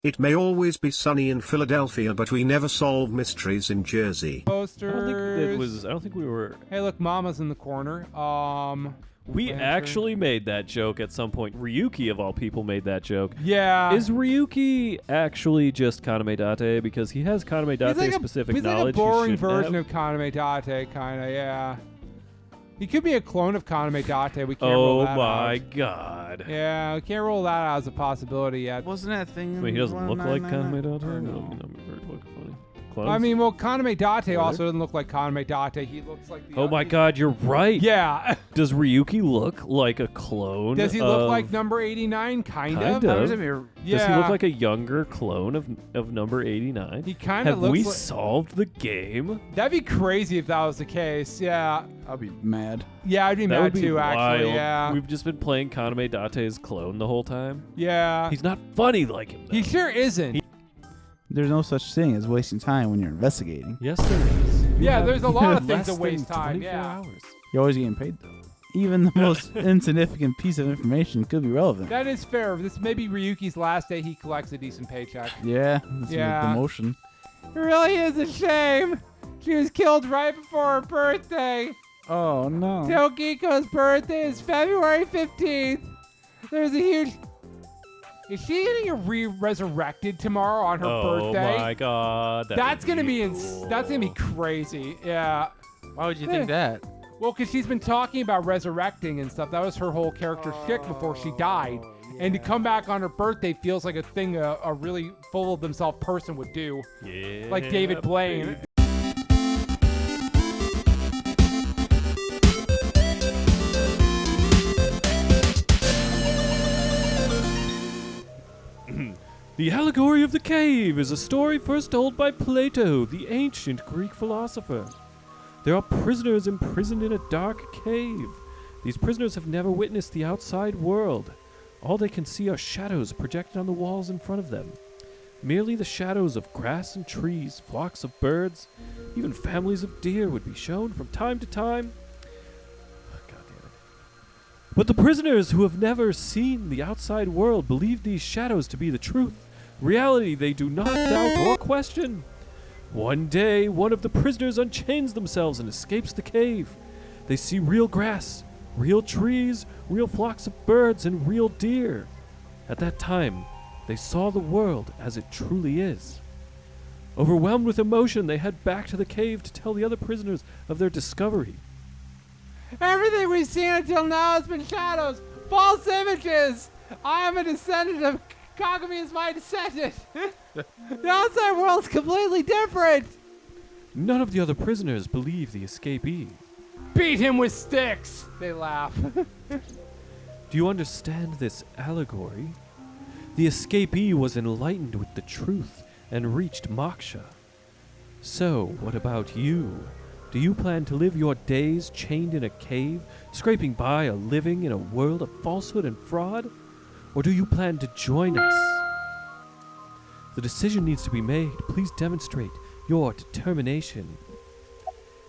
It may always be sunny in Philadelphia, but we never solve mysteries in Jersey. Posters. I don't think we were. Hey, look, Mama's in the corner. We Lantern. actually made that joke at some point. Ryuki, of all people, made that joke. Yeah. Is Ryuki actually just Kaname Date? Because he has Kaname Date specific he's knowledge. He's like a boring you version have. of Kaname Date, kind of, yeah. He could be a clone of Kaname Date. We can't rule that out. Oh my god. Yeah, we can't rule that out as a possibility yet. Wasn't that thing? Wait, he doesn't look like Kaname Date? Or no? Look funny. Clones? I mean, well, Kaname Date also doesn't look like Kaname Date. He looks like the Oh my god, you're right. Yeah. Does Ryuki look like a clone? Does he look like number 89? Kind of. Does Yeah. he look like a younger clone of number 89? He kind of looks Have we like... solved the game? That'd be crazy if that was the case. Yeah. I'll be mad. Yeah, I'd be That mad would be too, wild. actually. Yeah. We've just been playing Kaname Date's clone the whole time. Yeah. He's not funny like him, though. He sure isn't. There's no such thing as wasting time when you're investigating. Yes, there is. Yeah, there's a lot of things less to waste than time. 24 Yeah. hours. You're always getting paid, though. Even the most insignificant piece of information could be relevant. That is fair. This may be Ryuki's last day he collects a decent paycheck. Yeah, this Yeah. is a promotion. It really is a shame. She was killed right before her birthday. Oh, no. Tokiko's birthday is February 15th. There's a huge... Is she getting resurrected tomorrow on her birthday? Oh my god. That's gonna be cool. that's gonna be crazy. Yeah. Why would you think that? Well, because she's been talking about resurrecting and stuff. That was her whole character shtick before she died. And to come back on her birthday feels like a thing a really full of themselves person would do. Yeah, Like David Blaine. baby. The Allegory of the Cave is a story first told by Plato, the ancient Greek philosopher. There are prisoners imprisoned in a dark cave. These prisoners have never witnessed the outside world. All they can see are shadows projected on the walls in front of them. Merely the shadows of grass and trees, flocks of birds, even families of deer would be shown from time to time. God damn it. But the prisoners who have never seen the outside world believe these shadows to be the truth. Reality they do not doubt or question. One day, one of the prisoners unchains themselves and escapes the cave. They see real grass, real trees, real flocks of birds, and real deer. At that time, they saw the world as it truly is. Overwhelmed with emotion, they head back to the cave to tell the other prisoners of their discovery. Everything we've seen until now has been shadows, false images. I am a descendant of Kagami is my descendant. The outside world's completely different. None of the other prisoners believe the escapee. Beat him with sticks. They laugh. Do you understand this allegory? The escapee was enlightened with the truth and reached moksha. So, what about you? Do you plan to live your days chained in a cave, scraping by a living in a world of falsehood and fraud? Or do you plan to join us? The decision needs to be made. Please demonstrate your determination.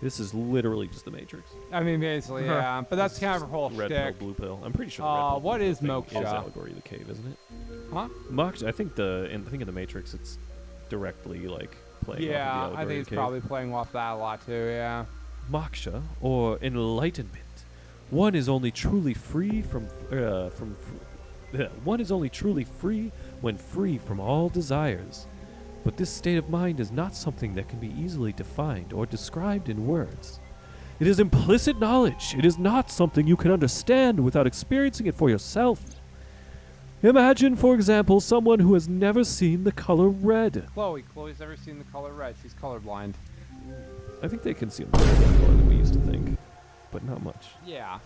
This is literally just the Matrix. I mean, basically, yeah. But that's kind of her whole Red shtick. pill, blue pill. I'm pretty sure. Red pill, What blue is pill thing moksha? Is allegory of the cave, isn't it? Huh? Moksha. I think in the Matrix, it's directly like playing. Yeah, off of the I think allegory it's of the cave. probably playing off that a lot too, yeah. Moksha, or enlightenment. One is only truly free one is only truly free when free from all desires. But this state of mind is not something that can be easily defined or described in words. It is implicit knowledge. It is not something you can understand without experiencing it for yourself. Imagine, for example, someone who has never seen the color red. Chloe's never seen the color red. She's colorblind. I think they can see them more than we used to think, but not much. Yeah.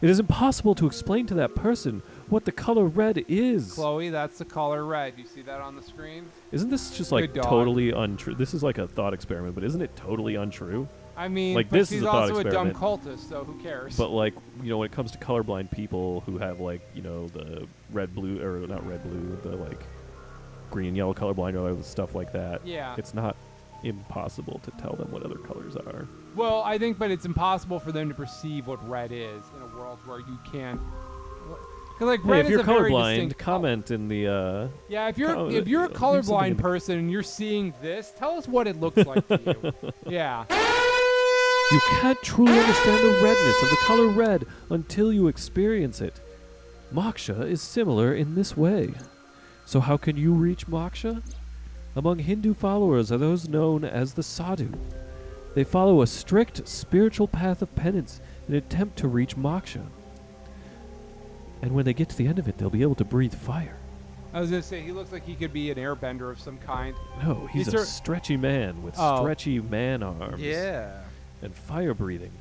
It is impossible to explain to that person what the color red is. Chloe, that's the color red. You see that on the screen? Isn't this just like Good dog. totally untrue? This is like a thought experiment, but isn't it totally untrue? I mean, Like, but this she's is a thought also a dumb experiment. cultist, so who cares? But like, you know, when it comes to colorblind people who have like, you know, the red, blue, or not red, blue, the like green, yellow colorblind or stuff like that. Yeah. It's not impossible to tell them what other colors are. Well, I think, but it's impossible for them to perceive what red is in a world where you can't. 'Cause, like, Hey, red if is you're a very colorblind, distinct color. comment in the. Yeah, if you're a leave something in colorblind the- person and you're seeing this, tell us what it looks like to you. Yeah. You can't truly understand the redness of the color red until you experience it. Moksha is similar in this way. So how can you reach moksha? Among Hindu followers are those known as the sadhu. They follow a strict spiritual path of penance in an attempt to reach moksha. And when they get to the end of it, they'll be able to breathe fire. I was gonna say he looks like he could be an airbender of some kind. No, he's These a are- stretchy man with Oh. stretchy man arms. Yeah. And fire breathing.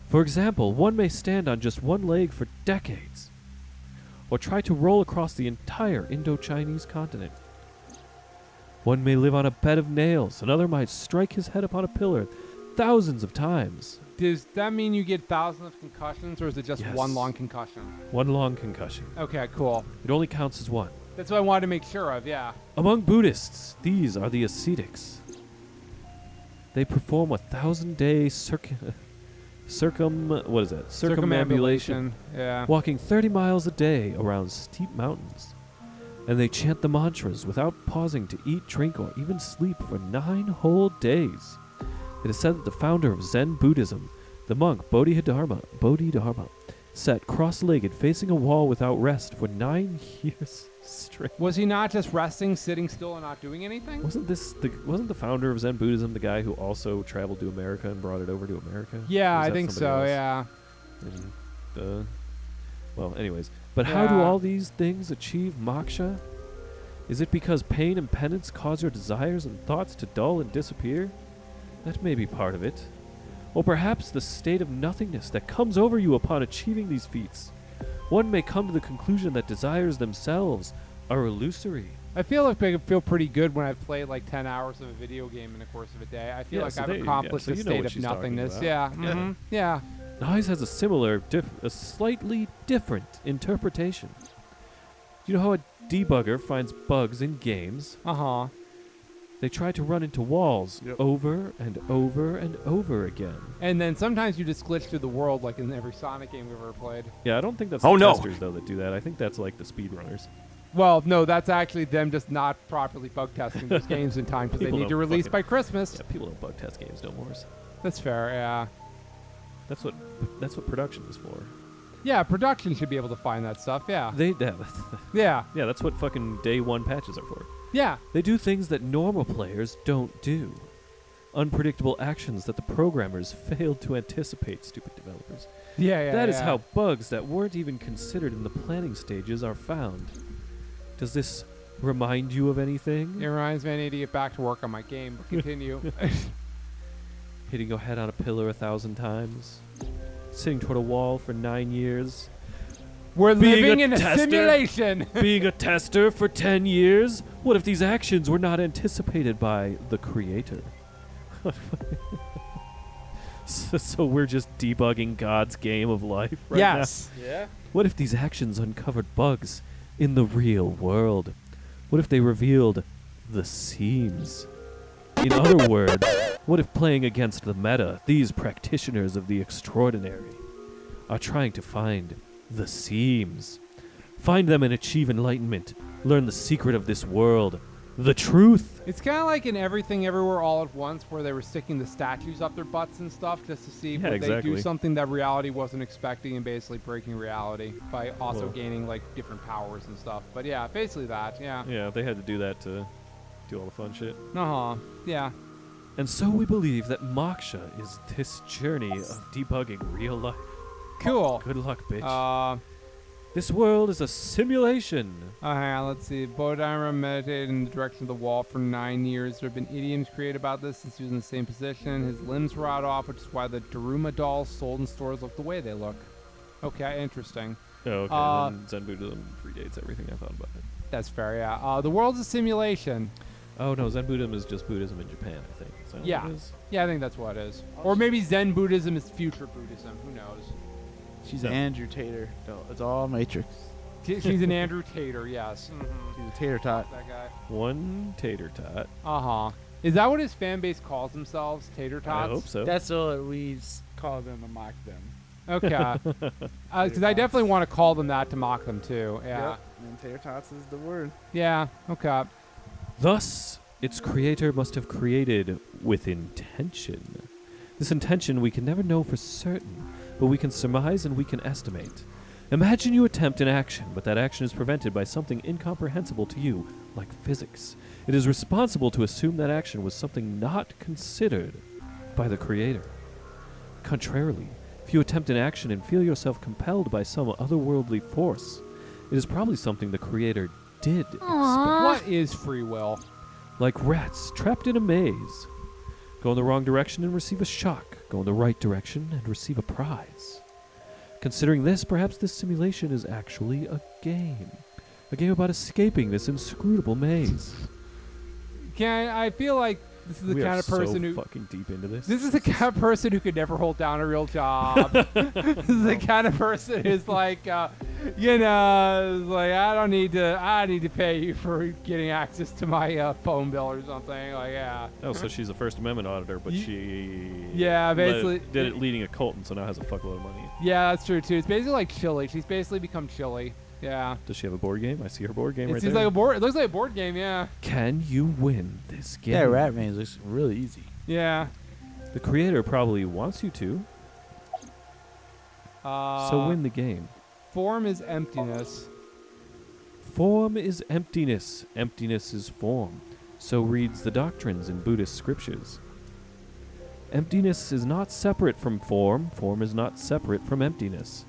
For example, one may stand on just one leg for decades, or try to roll across the entire Indo-Chinese continent. One may live on a bed of nails, another might strike his head upon a pillar thousands of times. Does that mean you get thousands of concussions, or is it just Yes. one long concussion? One long concussion. Okay, cool. It only counts as one. That's what I wanted to make sure of. Yeah. Among Buddhists, these are the ascetics. They perform a 1,000-day circumambulation, Yeah. walking 30 miles a day around steep mountains. And they chant the mantras without pausing to eat, drink, or even sleep for 9 whole days. It is said that the founder of Zen Buddhism, the monk Bodhidharma, sat cross-legged facing a wall without rest for 9 years straight. Was he not just resting, sitting still, and not doing anything? Wasn't the founder of Zen Buddhism the guy who also traveled to America and brought it over to America? Yeah, Or is I that think so. somebody else? Yeah. Well, anyways. But how do Yeah. all these things achieve moksha? Is it because pain and penance cause your desires and thoughts to dull and disappear? That may be part of it. Or perhaps the state of nothingness that comes over you upon achieving these feats. One may come to the conclusion that desires themselves are illusory. I feel like I feel pretty good when I've played like 10 hours of a video game in the course of a day. I feel Yeah, like so I've there you- accomplished yeah, so a you know state what of she's talking nothingness. about. Yeah. Yeah. Mhm. Yeah. Noise has a similar, a slightly different interpretation. You know how a debugger finds bugs in games? Uh-huh. They try to run into walls Yep. over and over and over again. And then sometimes you just glitch through the world like in every Sonic game we've ever played. Yeah, I don't think that's Oh, the no. testers, though, that do that. I think that's like the speedrunners. Well, no, that's actually them just not properly bug testing those games in time because they People need to don't release fucking- by Christmas. Yeah, people don't bug test games no more. That's fair, yeah. That's what production is for. Yeah, production should be able to find that stuff, yeah. Yeah, Yeah, that's what fucking day one patches are for. yeah. They do things that normal players don't do. Unpredictable actions that the programmers failed to anticipate, stupid developers. Yeah, That is yeah. how bugs that weren't even considered in the planning stages are found. Does this remind you of anything? It reminds me I need to get back to work on my game, but continue. Hitting your head on a pillar 1,000 times? Sitting toward a wall for 9 years? We're Being living a in a tester? simulation. Being a tester for 10 years? What if these actions were not anticipated by the creator? So we're just debugging God's game of life right now? Yes. Yeah. What if these actions uncovered bugs in the real world? What if they revealed the seams? In other words, what if playing against the meta, these practitioners of the extraordinary are trying to find the seams? Find them and achieve enlightenment. Learn the secret of this world. The truth. It's kind of like in Everything Everywhere All at Once where they were sticking the statues up their butts and stuff just to see Yeah, would they do exactly. something that reality wasn't expecting and basically breaking reality by also Well. gaining like different powers and stuff. But yeah, basically that, yeah. Yeah, they had to do that to do all the fun shit. Uh-huh. Yeah. And so we believe that moksha is this journey of debugging real life. Cool. Good luck, bitch. Uh, This world is a simulation. hang on, let's see. Bodhidharma meditated in the direction of the wall for 9 years. There have been idioms created about this since he was in the same position. His limbs were out off, which is why the Daruma dolls sold in stores look the way they look. Okay, interesting. Oh, okay. Then Zen Buddhism predates everything I thought about it. That's fair, yeah. The world's a simulation. Oh, no, Zen Buddhism is just Buddhism in Japan, I think. Is that what Yeah. it is? Yeah, I think that's what it is. Or maybe Zen Buddhism is future Buddhism. Who knows? She's No. Andrew Tater. No, it's all Matrix. She's an Andrew Tater, yes. She's a tater tot. That guy. One tater tot. Uh-huh. Is that what his fan base calls themselves? Tater I tots? hope so. That's what we call them and mock them. Okay. Because I definitely want to call them that to mock them too. Yeah. Yep. And tater tots is the word. Yeah. Okay. Thus, its creator must have created with intention. This intention we can never know for certain, but we can surmise and we can estimate. Imagine you attempt an action, but that action is prevented by something incomprehensible to you, like physics. It is responsible to assume that action was something not considered by the creator. Contrarily, if you attempt an action and feel yourself compelled by some otherworldly force, it is probably something the creator did expect. What is free will? Like rats trapped in a maze. Go in the wrong direction and receive a shock. Go in the right direction and receive a prize. Considering this, perhaps this simulation is actually a game. A game about escaping this inscrutable maze. I feel like this is the kind of person so who fucking deep into this. This is the kind of person who could never hold down a real job. This is the kind of person who's like, is like I need to pay you for getting access to my phone bill or something. Like, yeah. Oh, so she's a First Amendment auditor, but she basically did it leading a cult, and so now has a fuckload of money. Yeah, that's true too. It's basically like Chili. She's basically become Chili. Yeah. Does she have a board game? I see her board game It right seems there. like a board. It looks like a board game. Yeah. Can you win this game? Yeah, rat maze looks really easy. Yeah. The creator probably wants you to, so win the game. Form is emptiness. Form is emptiness. Emptiness is form. So reads the doctrines in Buddhist scriptures. Emptiness is not separate from form. Form is not separate from emptiness.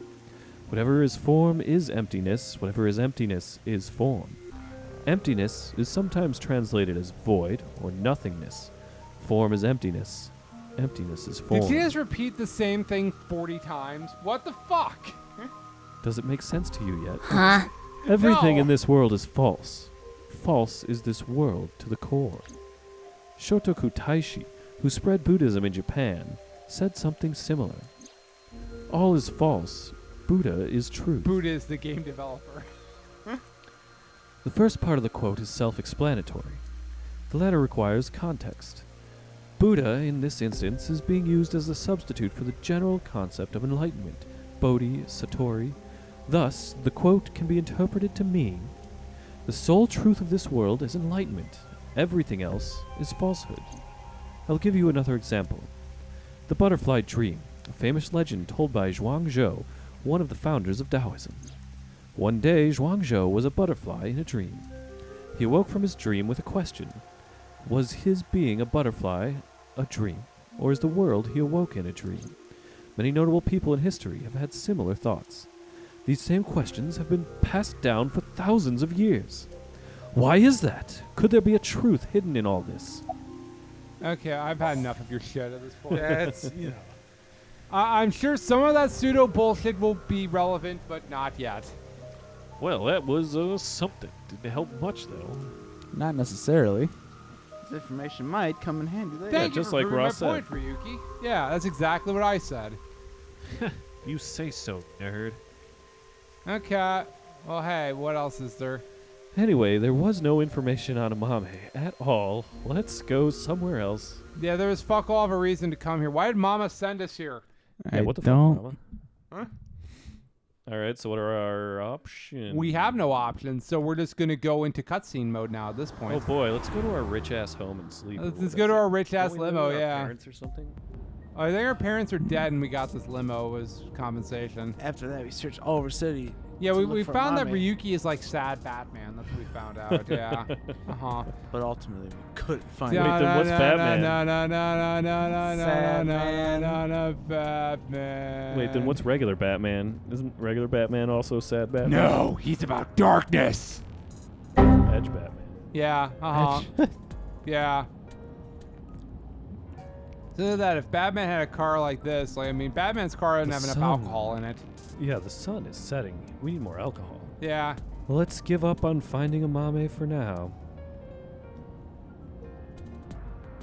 Whatever is form is emptiness. Whatever is emptiness is form. Emptiness is sometimes translated as void or nothingness. Form is emptiness. Emptiness is form. Did you just repeat the same thing 40 times? What the fuck? Does it make sense to you yet? Everything in this world is false. False is this world to the core. Shotoku Taishi, who spread Buddhism in Japan, said something similar. All is false. Buddha is truth. Buddha is the game developer. The first part of the quote is self-explanatory. The latter requires context. Buddha, in this instance, is being used as a substitute for the general concept of enlightenment, Bodhi, Satori. Thus, the quote can be interpreted to mean, the sole truth of this world is enlightenment. Everything else is falsehood. I'll give you another example. The butterfly dream, a famous legend told by Zhuangzhou, one of the founders of Taoism. One day, Zhuangzhou was a butterfly in a dream. He awoke from his dream with a question. Was his being a butterfly a dream, or is the world he awoke in a dream? Many notable people in history have had similar thoughts. These same questions have been passed down for thousands of years. Why is that? Could there be a truth hidden in all this? Okay, I've had enough of your shit at this point. That's, I'm sure some of that pseudo bullshit will be relevant, but not yet. Well, that was something. Didn't help much, though. not necessarily. This information might come in handy later. Thank you just for like proving Ross my point, Ryuki. Yeah, that's exactly what I said. You say so, nerd. Okay. Well, hey, what else is there? Anyway, there was no information on Amame at all. Let's go somewhere else. Yeah, there was fuck all of a reason to come here. Why did Mama send us here? Yeah, what the don't. fuck, Mama? Huh? All right, so what are our options? We have no options, so we're just gonna go into cutscene mode now at this Oh point. boy, let's go to our rich-ass home and sleep. or Let's what go to is our it? rich-ass Don't we live limo, with our yeah. Parents or something? I think our parents are dead and we got this limo as compensation. After that, we searched all over city. Yeah, to we look for found that Mame, Ryuki is like sad Batman. That's what we found out, yeah. Uh-huh. but ultimately we couldn't find Wait, it. then what's Batman? Sad man. Batman. Wait, then what's regular Batman? Isn't regular Batman also sad Batman? No, he's about darkness. Edge Batman. Yeah, uh-huh. Yeah. So that if Batman had a car like this, like, I mean, Batman's car doesn't The have enough sun. alcohol in it. Yeah, the sun is setting. We need more alcohol. Yeah. Let's give up on finding Amame for now.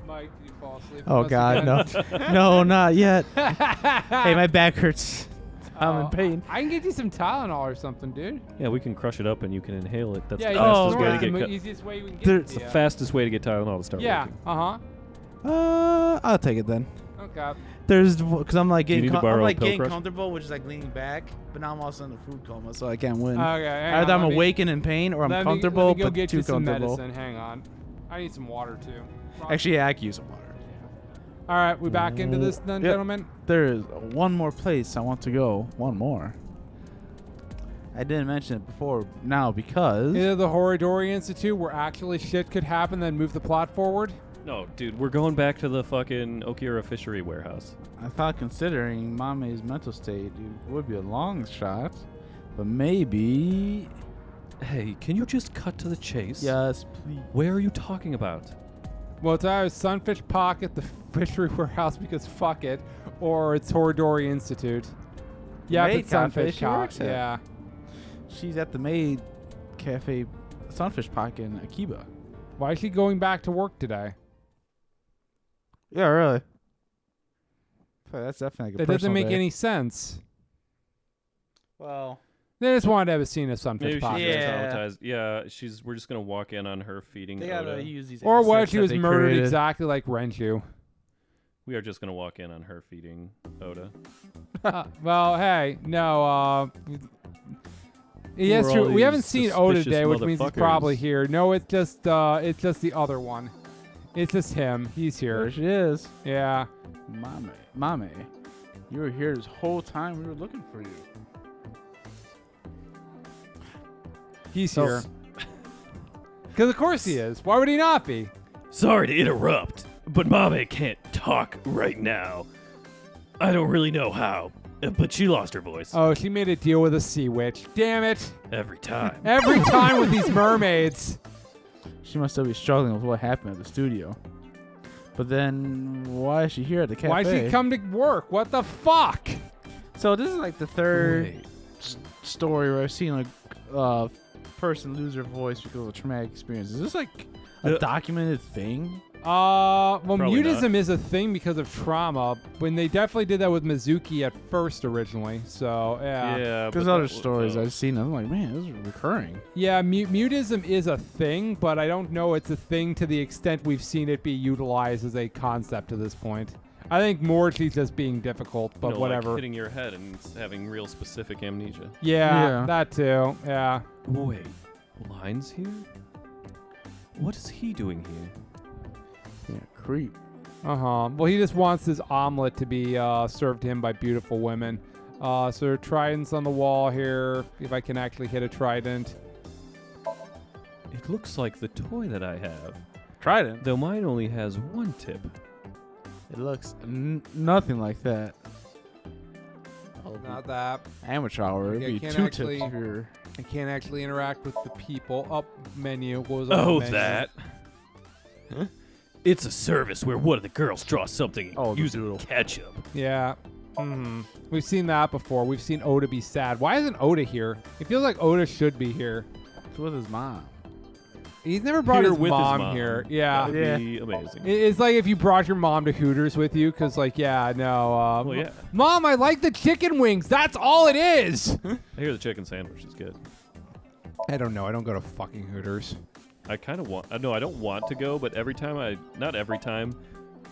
Mike, did you fall asleep? Oh once God, again? no, no, not yet. Hey, my back hurts. I'm in pain. I can get you some Tylenol or something, dude. Yeah, we can crush it up and you can inhale it. That's Yeah, the you fastest can way snort to it. get The cut. easiest way we can get There- it It's to the ya. fastest way to get Tylenol to start Yeah, working. uh-huh. I'll take it then. Okay. There's because I'm like You getting need to borrow a pill getting crush? comfortable, which is like leaning back, but now I'm also in a food coma, so I can't win. Okay, hang Either on, I'm let me- awakened in pain or I'm let comfortable, me go but get too you some comfortable. medicine. Hang on. I need some water too. Actually, yeah, I can use some water. All right, we back into this then, Yep. gentlemen. There is one more place I want to go. One more. I didn't mention it before now because Either the Horidori Institute, where actually shit could happen, then move the plot forward. No, dude, we're going back to the fucking Okira Fishery Warehouse. I thought considering Mame's mental state, it would be a long shot, but maybe. Hey, can you just cut to the chase? Yes, please. Where are you talking about? Well, it's either Sunfish Pocket, the Fishery Warehouse, because fuck it, or it's Horidori Institute. Yeah, Maid it's Sunfish Cafe she works Pocket. at. Yeah. She's at the Maid Cafe, Sunfish Pocket in Akiba. Why is she going back to work today? Yeah, really. That's definitely like a That doesn't personal make day. any sense. Well, They just wanted to have a scene of Sunfish Maybe she's Pocket. Yeah. traumatized. Yeah, we're just gonna walk in on her feeding they Oda. gotta use these. Or what if assets she that was they murdered created. exactly like Renshu? We are just gonna walk in on her feeding Oda. Well, hey, no, Who yes, are true. all We haven't these seen Oda suspicious today, which means he's motherfuckers? probably here. No, it's just the other one. It's just him. He's There here. she is. Yeah. Mame, you were here this whole time. We were looking for you. He's So- here. Because of course he is. Why would he not be? Sorry to interrupt, but Mame can't talk right now. I don't really know how, but she lost her voice Oh, she made a deal with a sea witch. Damn it. every time. Every time with these mermaids. She must still be struggling with what happened at the studio. But then, why is she here at the cafe? Why'd she come to work? What the fuck? So this is like the third Wait. story where I've seen like person lose their voice because of a traumatic experience. Is this like a documented thing? Well, Probably mutism is a thing because of trauma. When they definitely did that with Mizuki at first originally. So, yeah. Yeah, There's but other that- stories I've seen. I'm like, man, this is recurring. Yeah, mutism is a thing, but I don't know it's a thing to the extent we've seen it be utilized as a concept to this point. I think more she's just being difficult, but you know, whatever. Like hitting your head and having real specific amnesia. Yeah, Yeah. that too. Yeah. Wait, Line's here? What is he doing here? Yeah, creep. Uh-huh. Well, he just wants his omelet to be served to him by beautiful women. So there are tridents on the wall here, if I can actually hit a trident. It looks like the toy that I have, Trident. though mine only has one tip. It looks nothing like that. Not that. Amateur hour. It'd Okay, I be can't 2 actually- tips if you're. I can't actually interact with the people. Up menu. What was on the Oh, menu? that. Huh? It's a service where one of the girls draws something Oh, the using doodle. ketchup. Yeah. We've seen that before. We've seen Oda be sad. Why isn't Oda here? It feels like Oda should be here. It's with his mom. He's never brought Here his with mom, his mom. here. Yeah. That'd be amazing. It's like if you brought your mom to Hooters with you, because, like, yeah, no. Well, yeah. Mom, I like the chicken wings. That's all it is. I hear the chicken sandwich is good. I don't know. I don't go to fucking Hooters. I kind of want. No, I don't want to go, but every time not every time,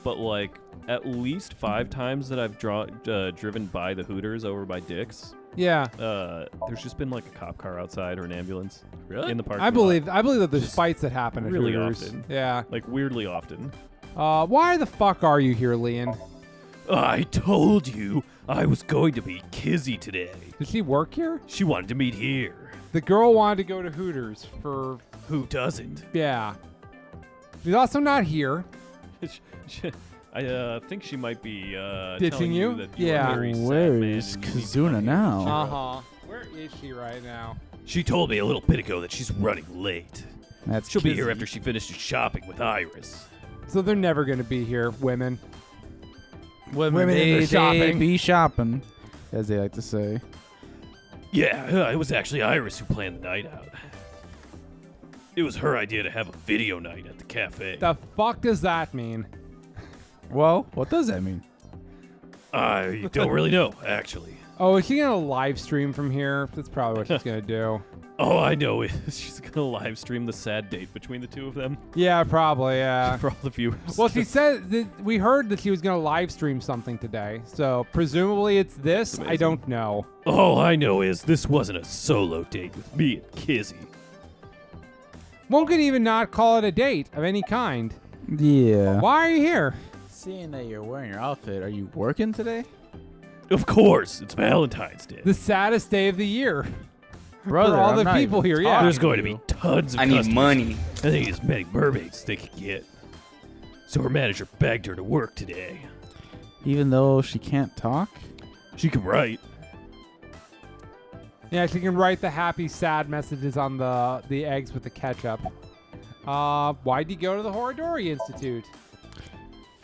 but like at least 5 times that I've driven by the Hooters over by Dick's. Yeah. There's just been like a cop car outside or an ambulance. Really? In the parking I believe lot. that there's Just fights that happen at really Hooters. often. Yeah. Like weirdly often. Why the fuck are you here, Leon? I told you I was going to meet Kizzy today. Does she work here? She wanted to meet here. The girl wanted to go to Hooters for, Who doesn't? yeah. She's also not here. I think she might be Ditching telling you? that Yeah. you're a very sad Where man is and you need to Kazuna fucking now? cheer up. Uh-huh. Where is she right now? She told me a little bit ago that she's running late. That's She'll be Kizzy. here after she finishes shopping with Iris. So they're never going to be here, women. Women in the they shopping. be shopping, as they like to say. Yeah, it was actually Iris who planned the night out. It was her idea to have a video night at the cafe. The fuck does that mean? Well, what does that mean? I don't really know, actually. Oh, is she going to live stream from here? That's probably what she's going to do. Oh, I know it. She's gonna live stream the sad date between the two of them Yeah, probably, yeah. for all the viewers. Well, she said that we heard that she was going to live stream something today. So presumably it's this. That's I amazing. don't know. All I know is this wasn't a solo date with me and Kizzy. One could even not call it a date of any kind. Yeah. Why are you here? Seeing that you're wearing your outfit, are you working today? Of course, it's Valentine's Day. The saddest day of the year. Brother, For all I'm the not people even here, yeah. talking There's going to to be you. tons of I need customers. money. I think as many mermaids they could get. So her manager begged her to work today. Even though she can't talk? She can write. Yeah, she can write the happy, sad messages on the eggs with the ketchup. Why'd you go to the Horadori Institute?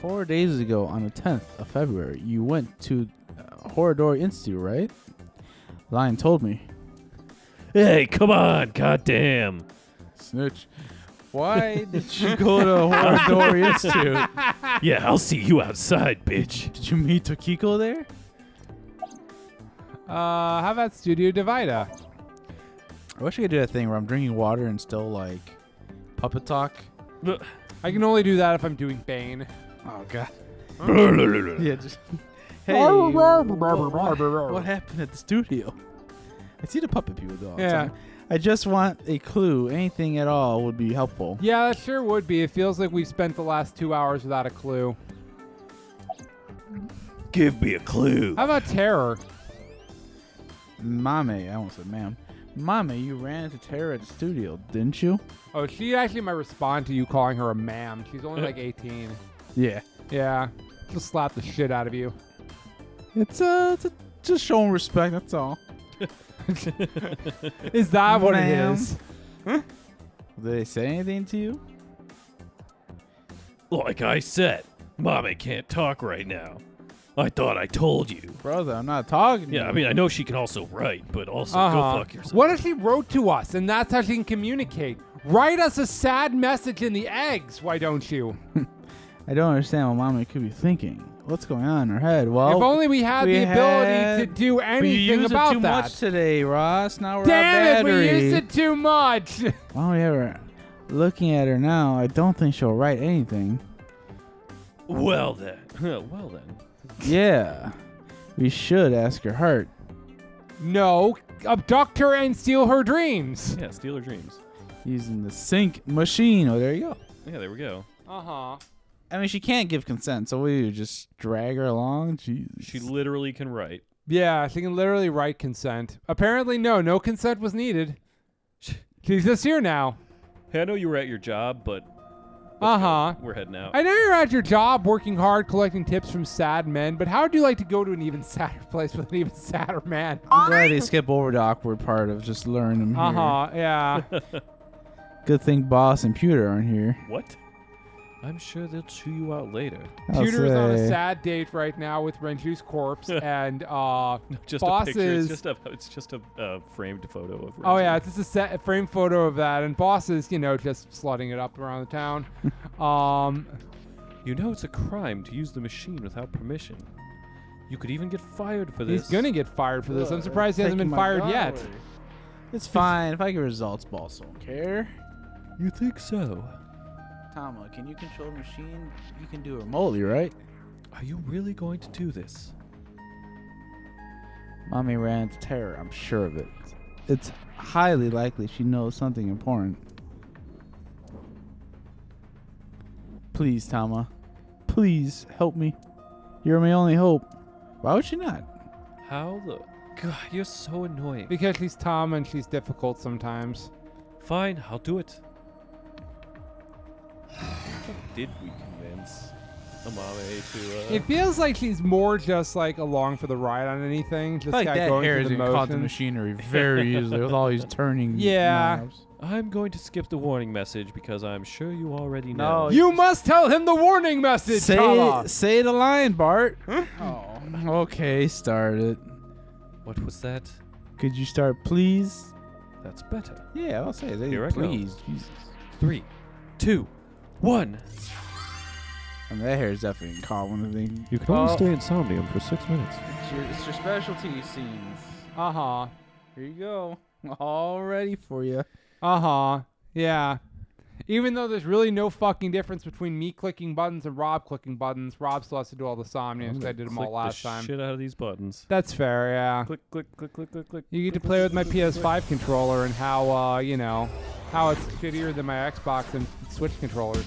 4 days ago, on the 10th of February, you went to Horadori Institute, right? Lion told me. Hey, come on, goddamn. Snitch. Why did you go to Horadori Institute? Yeah, I'll see you outside, bitch. Did you meet Tokiko there? How about Studio Divida? I wish I could do that thing where I'm drinking water and still, like, puppet talk. I can only do that if I'm doing Bane. Oh, God. Yeah. Yeah, just... Hey, what happened at the studio? I see the puppet people do all the Yeah. time. I just want a clue. Anything at all would be helpful. Yeah, that sure would be. It feels like we've spent the last 2 hours without a clue. Give me a clue. How about Terror? Mame, I almost said ma'am. Mame, you ran into Tara at the studio, didn't you? Oh, she actually might respond to you calling her a ma'am. She's only like 18. Yeah. Yeah. She'll slap the shit out of you. It's just showing respect, that's all. Is that what it Ma'am. is? Did they say anything to you? Like I said, Mommy can't talk right now. I thought I told you. Brother, I'm not talking to you. Yeah, I mean, I know she can also write, but also go fuck yourself. What if she wrote to us and that's how she can communicate? Write us a sad message in the eggs, why don't you? I don't understand what Mama could be thinking. What's going on in her head? Well, if only we had the ability to do we anything used about it too that. much today, Ross. Now we're Damn out it, we battery. used it too much. Well, we ever looking at her now, I don't think she'll write anything. Well then. Well then. Yeah, we should ask her heart. No, abduct her and steal her dreams. Yeah, steal her dreams. Using the sync machine. Oh, there you go. Yeah, there we go. Uh-huh. I mean, she can't give consent, so we just drag her along. Jesus. She literally can write. Yeah, she can literally write consent. Apparently, no consent was needed. She's just here now. Hey, I know you were at your job, but Uh-huh. we're heading out. I know you're at your job working hard collecting tips from sad men, but how would you like to go to an even sadder place with an even sadder man? I'm glad they skip over the awkward part of just learning them here. Uh-huh, yeah. Good thing Boss and Pewter aren't here. What? I'm sure they'll chew you out later. I'll Pewter's on a say. sad date right now with Renju's corpse, and Just Boss a picture. is... It's just a framed photo of. Oh Reggie. yeah, it's just a frame photo of that, and Boss is, just slutting it up around the town. You know it's a crime to use the machine without permission. You could even get fired for this. He's gonna get fired for this. I'm Ugh, surprised he hasn't taking been my fired job yet. away. It's fine. If I get results, Boss won't care. You think so? Tama, can you control the machine? You can do it remotely, right? Are you really going to do this? Mommy ran into Terror, I'm sure of it. It's highly likely she knows something important. Please, Tama. Please, help me. You're my only hope. Why would she not? How the... God, you're so annoying. Because she's Tom and she's difficult sometimes. Fine, I'll do it. Did we convince Amame to... It feels like she's more just like along for the ride on anything. Just Like kinda that going hair through is the gonna caught the motions. machinery very easily with all these turning Yeah. knobs. I'm going to skip the warning message because I'm sure you already know. No, You must tell him the warning message, Tama. Say the line, Bart. Oh, okay, start it. What was that? Could you start, please? That's better. Yeah, I'll say it. Here I go. Please, Jesus. 3, 2, 1. I mean, that hair is definitely common. I think. You can only stay in Somnium for 6 minutes. It's your specialty scenes. Uh-huh. Here you go. All ready for you. Uh-huh. Yeah. Even though there's really no fucking difference between me clicking buttons and Rob clicking buttons, Rob still has to do all the somnia because I did them all last time. Shit out of these buttons. That's fair, yeah. Click, click, click, click, click, click. You get to play with my PS5 controller and how, how it's shittier than my Xbox and Switch controllers.